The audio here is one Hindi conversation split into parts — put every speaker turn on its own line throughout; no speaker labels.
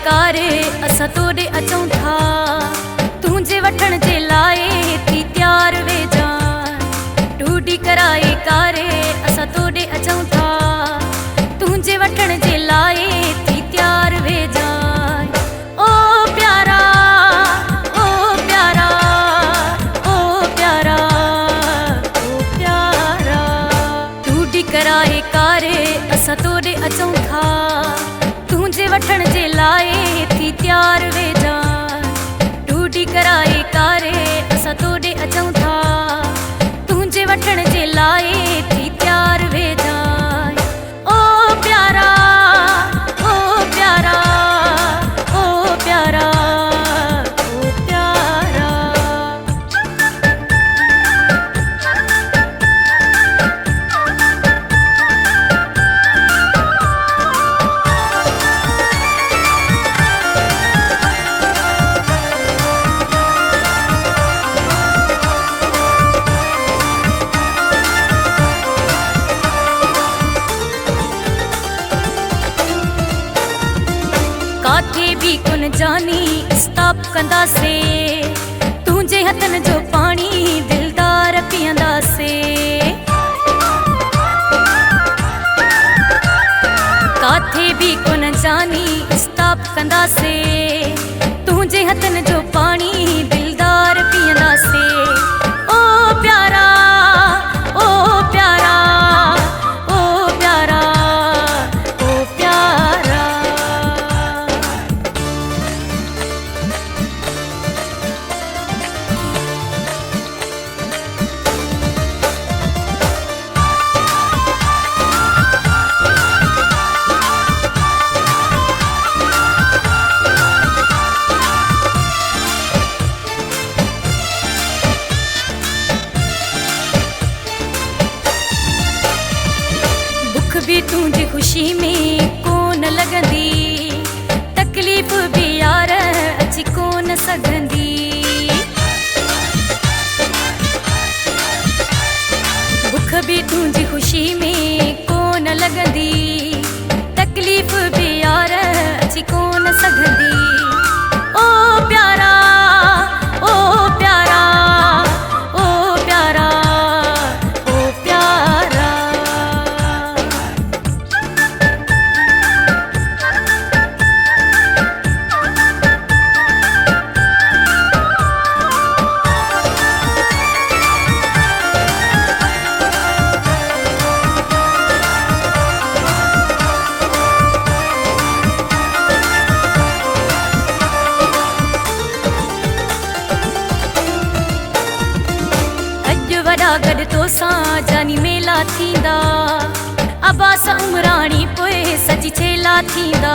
कारे असा तोड़े अचूं था तुझे वठण जे लाए थी त्यार वे जान। टूडी कराए कारे असा तोड़े अचूं था तुझे वठण जे लाए थी त्यार वे जान। ओ प्यारा ओ प्यारा ओ प्यारा ओ प्यारा। टूडी कराए कारे असा तोड़े अचूं था तुझे वठण जे लाए थी त्यार वे जान। टूडी कराए कारे असा तोड़े अचूं था तुझे वठण जे लाए थी त्यार वे जान। ओ प्यारा ओ प्यारा ओ प्यारा ओ प्यारा। काथे भी कुन जानी स्ताप कंदा से तुझे हथन जो पानी दिलदार पियंदा से। काथे भी कुन जानी स्ताप कंदा से तुझे हथन जो पानी दिलदार पियंदा से। ओ प्यारा ओ प्यारा ओ प्यारा ओ प्यारा। भी तुझी खुशी में कोन लगंदी तकलीफ़ भी यार अची कोन सघंदी। बुख भी तुझी खुशी में कोन लगंदी तकलीफ़ भी यार अची कोन सघंदी। ओ प्यारा ओ प्यारा ओ प्यारा ओ प्यारा। वॾा गॾु तोसां जानी मेला थींदा अबास उमराणी पोइ सजी चेला थींदा।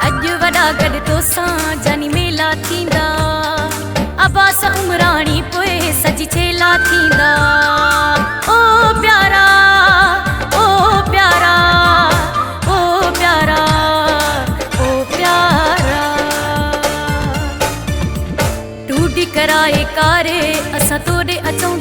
अॼु वॾा गॾु तोसां जानी मेला थींदा अबास उमराणी पोइ सजी चेला थींदा। ओ प्यारा ओ प्यारा ओ प्यारा ओ प्यारा। टूडी कराए कारे असा तोड़े अचूं